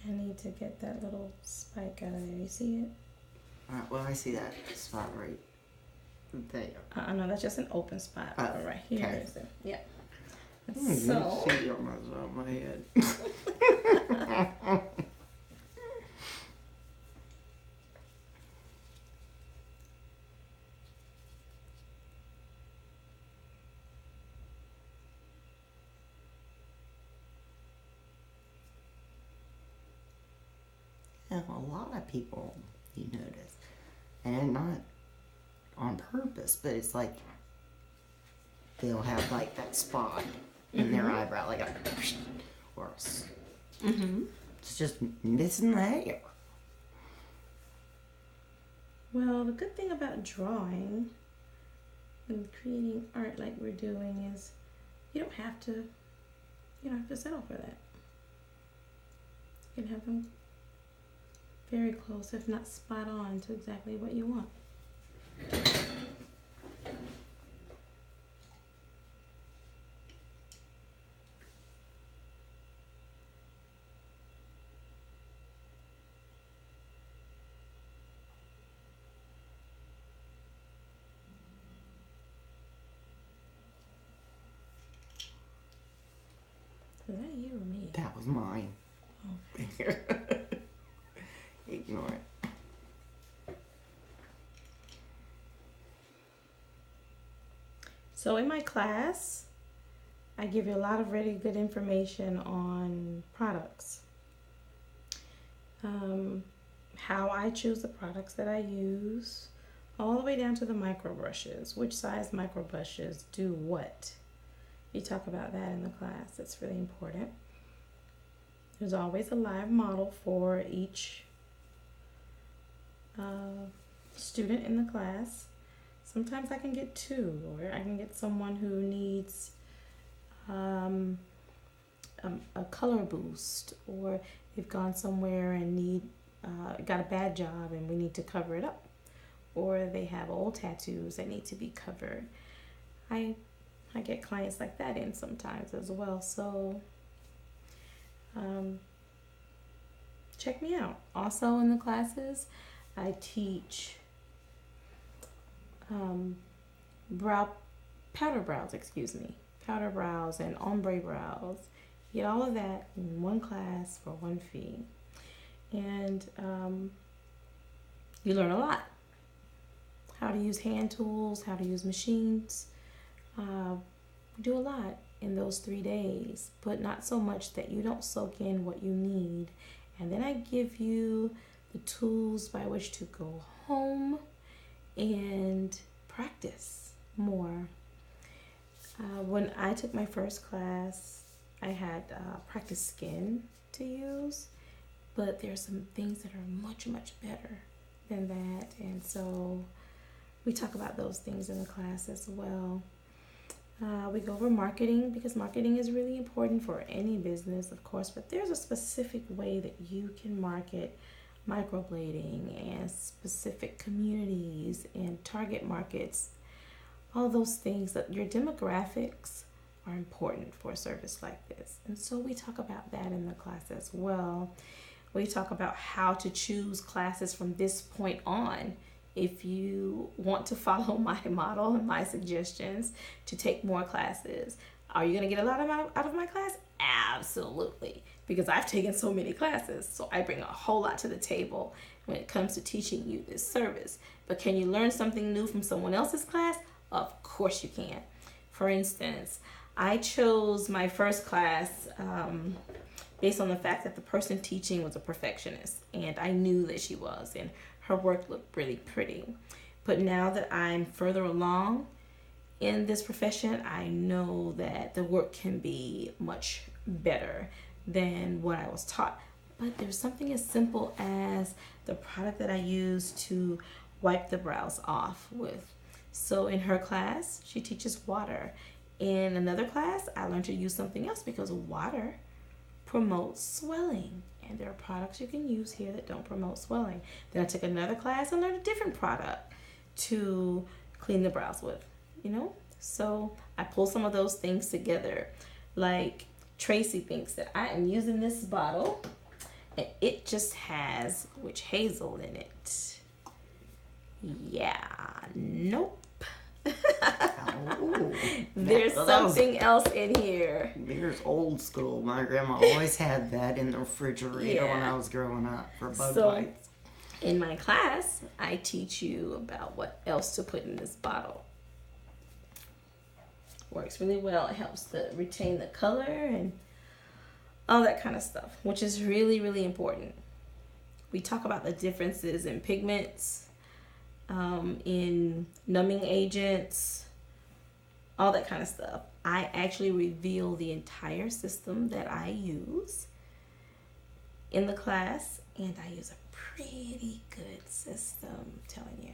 I need to get that little spike out of there. You see it? Well, I see that spot right there. No, that's just an open spot. Right here. Okay. Is it? Yeah. So. See almost on my head. A lot of people, you notice, and not on purpose, but it's like they'll have like that spot in their eyebrow, like a or it's just missing the hair. Well, the good thing about drawing and creating art like we're doing is you don't have to settle for that. You can have them very close, if not spot on, to exactly what you want. Is that you or me? That was mine. Okay. Ignore it. So in my class, I give you a lot of really good information on products. How I choose the products that I use, all the way down to the micro brushes. Which size micro brushes do what? You talk about that in the class. That's really important. There's always a live model for each student in the class. Sometimes I can get two, or I can get someone who needs a color boost, or they've gone somewhere and need got a bad job and we need to cover it up, or they have old tattoos that need to be covered. I get clients like that in sometimes as well. So check me out. Also in the classes, I teach powder brows and ombre brows. You get all of that in one class for one fee. And you learn a lot. How to use hand tools, how to use machines. Do a lot in those 3 days, but not so much that you don't soak in what you need. And then I give you the tools by which to go home and practice more. When I took my first class, I had practice skin to use, but there's some things that are much, much better than that. And so we talk about those things in the class as well. We go over marketing, because marketing is really important for any business, of course, but there's a specific way that you can market microblading and specific communities and target markets. All those things, that your demographics are important for a service like this. And so we talk about that in the class as well. We talk about how to choose classes from this point on. If you want to follow my model and my suggestions to take more classes, are you going to get a lot out of my class? Absolutely, because I've taken so many classes. So I bring a whole lot to the table when it comes to teaching you this service. But can you learn something new from someone else's class? Of course you can. For instance, I chose my first class based on the fact that the person teaching was a perfectionist, and I knew that she was, and her work looked really pretty. But now that I'm further along in this profession, I know that the work can be much better than what I was taught. But there's something as simple as the product that I use to wipe the brows off with. So in her class, she teaches water. In another class, I learned to use something else, because water promotes swelling. And there are products you can use here that don't promote swelling. Then I took another class and learned a different product to clean the brows with, So I pulled some of those things together. Like Tracy thinks that I am using this bottle It just has witch hazel in it. Yeah, nope. Oh, There's that was- something else in here. There's old school. My grandma always had that in the refrigerator when Yeah. I was growing up for bug So- bites. In my class, I teach you about what else to put in this bottle. Works really well. It helps to retain the color and all that kind of stuff, which is really, really important. We talk about the differences in pigments, in numbing agents, all that kind of stuff. I actually reveal the entire system that I use in the class, and I use a pretty good system, I'm telling you.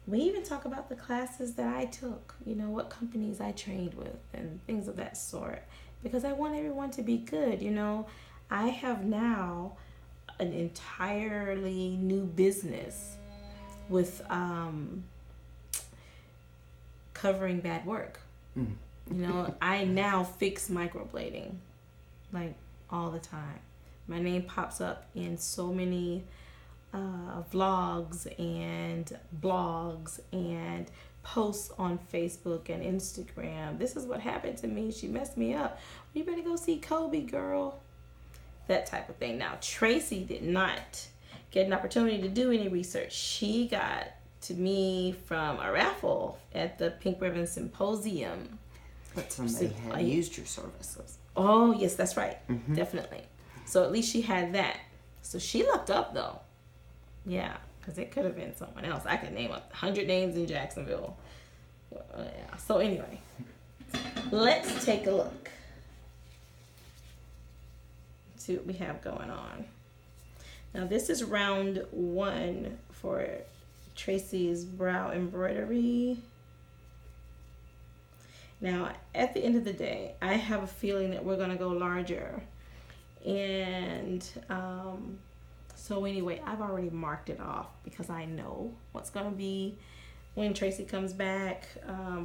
We even talk about the classes that I took, you know, what companies I trained with and things of that sort, because I want everyone to be good, you know. I have now an entirely new business with covering bad work. You know, I now fix microblading like all the time. My name pops up in so many vlogs and blogs and posts on Facebook and Instagram. This is what happened to me. She messed me up. You better go see Kobe, girl. That type of thing. Now, Tracy did not get an opportunity to do any research. She got to me from a raffle at the Pink Ribbon Symposium. But somebody had used your services. Oh, yes, that's right. Definitely. So at least she had that. So she looked up, though. Yeah, because it could have been someone else. I could name 100 names in Jacksonville. Yeah. So anyway, let's take a look. See what we have going on. Now this is round 1 for Tracy's brow embroidery. Now at the end of the day, I have a feeling that we're going to go larger. And so anyway, I've already marked it off because I know what's going to be when Tracy comes back.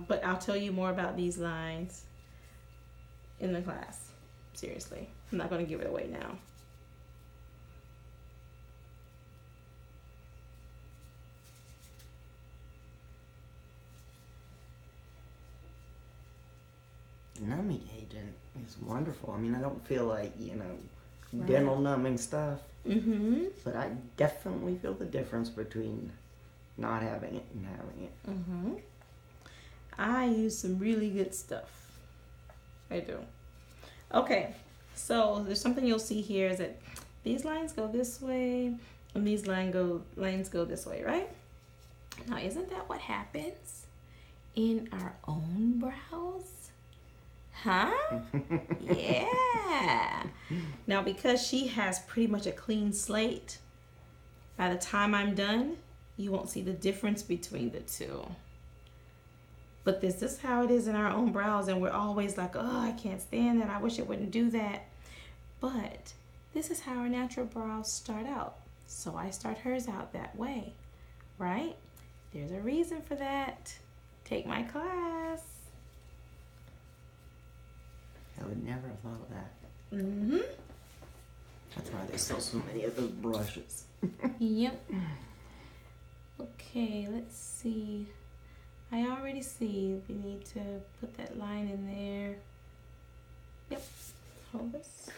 But I'll tell you more about these lines in the class. Seriously, I'm not going to give it away now. Numbing agent is wonderful. I mean, I don't feel like, you know, dental numbing stuff. But I definitely feel the difference between not having it and having it. I use some really good stuff. I do. Okay, so there's something you'll see here is that these lines go this way and these lines go this way, right? Now, isn't that what happens in our own brows? Huh? Yeah. Now, because she has pretty much a clean slate, by the time I'm done, you won't see the difference between the two. But this is how it is in our own brows, and we're always like, oh, I can't stand that. I wish it wouldn't do that. But this is how our natural brows start out. So I start hers out that way, right? There's a reason for that. Take my class. I would never have thought of that. That's why they sell so many of those brushes. Yep. Okay, let's see. I already see we need to put that line in there. Yep. Hold this.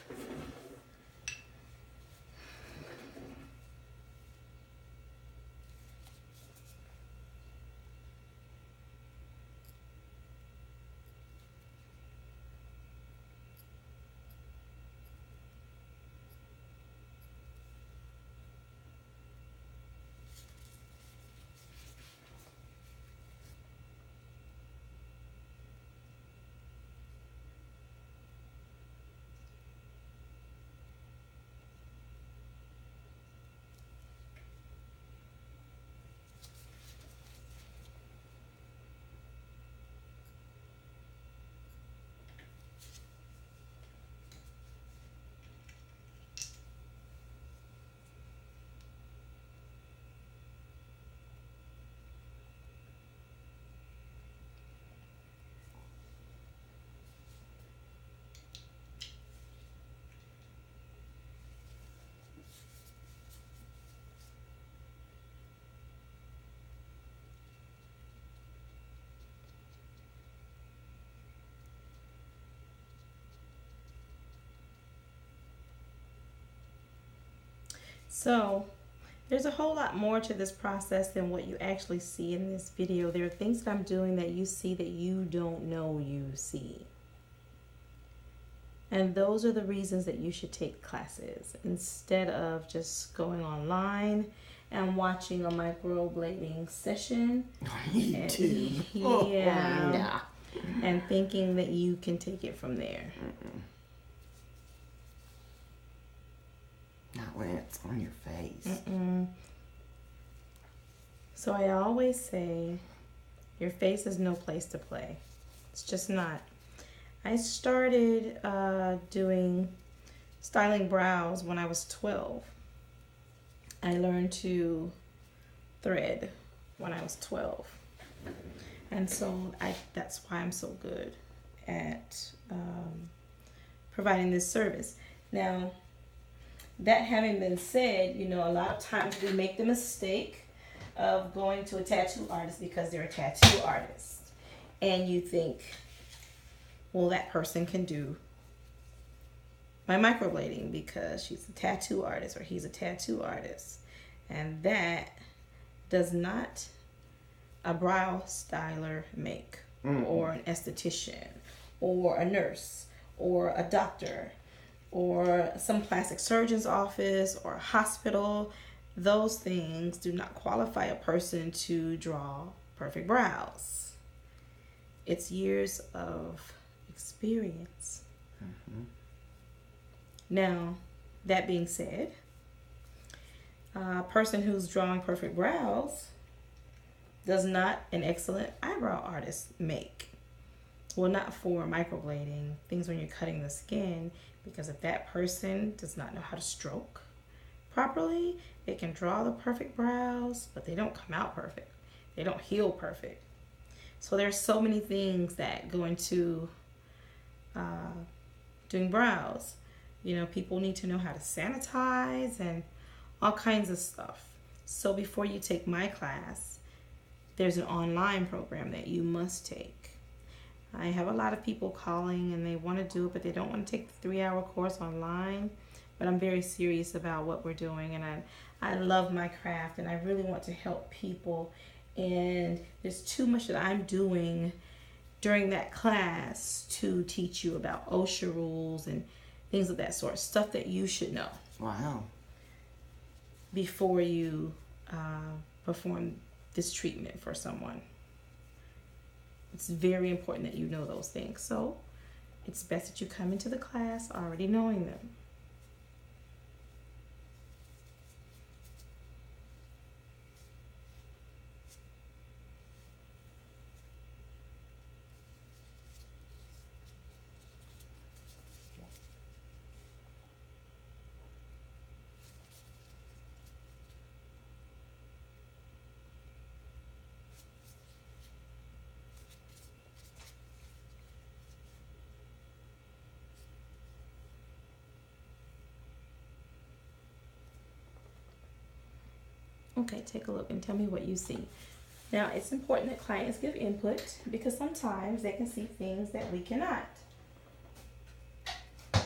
So there's a whole lot more to this process than what you actually see in this video. There are things that I'm doing that you see that you don't know you see. And those are the reasons that you should take classes instead of just going online and watching a microblading session. Me too. Yeah. And thinking that you can take it from there. Not when it's on your face. So I always say, your face is no place to play. It's just not. I started doing styling brows when I was 12. I learned to thread when I was 12. And so that's why I'm so good at providing this service. Now, that having been said, you know, a lot of times we make the mistake of going to a tattoo artist because they're a tattoo artist. And you think, well, that person can do my microblading because she's a tattoo artist or he's a tattoo artist. And that does not a brow styler make, or an esthetician, or a nurse, or a doctor, or some plastic surgeon's office, or a hospital. Those things do not qualify a person to draw perfect brows. It's years of experience. Now, that being said, a person who's drawing perfect brows does not an excellent eyebrow artist make. Well, not for microblading, things when you're cutting the skin, because if that person does not know how to stroke properly, they can draw the perfect brows, but they don't come out perfect. They don't heal perfect. So there's so many things that go into doing brows. You know, people need to know how to sanitize and all kinds of stuff. So before you take my class, there's an online program that you must take. I have a lot of people calling and they want to do it, but they don't want to take the 3-hour course online. But I'm very serious about what we're doing, and I love my craft, and I really want to help people. And there's too much that I'm doing during that class to teach you about OSHA rules and things of that sort, stuff that you should know. Wow. Before you perform this treatment for someone. It's very important that you know those things. So it's best that you come into the class already knowing them. Okay, take a look and tell me what you see. Now, it's important that clients give input because sometimes they can see things that we cannot. God,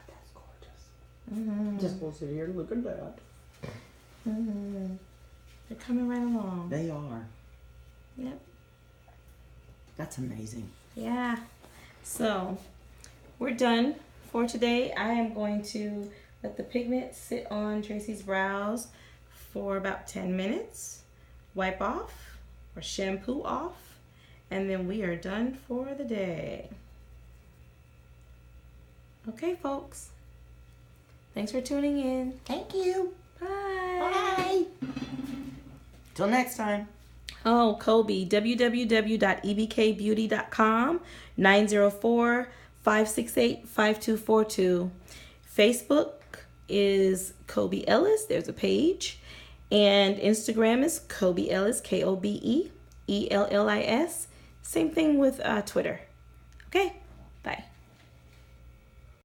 that's gorgeous. Just gonna sit here and look at that. They're coming right along. They are. Yep. That's amazing. Yeah. So, we're done for today. I am going to let the pigment sit on Tracy's brows for about 10 minutes. Wipe off or shampoo off. And then we are done for the day. Okay, folks. Thanks for tuning in. Thank you. Bye. Bye. Till next time. Oh, Kobe, www.ebkbeauty.com, 904-568-5242. Facebook is Kobe Ellis. There's a page. And Instagram is Kobe Ellis, KOBEELLIS. Same thing with Twitter. Okay.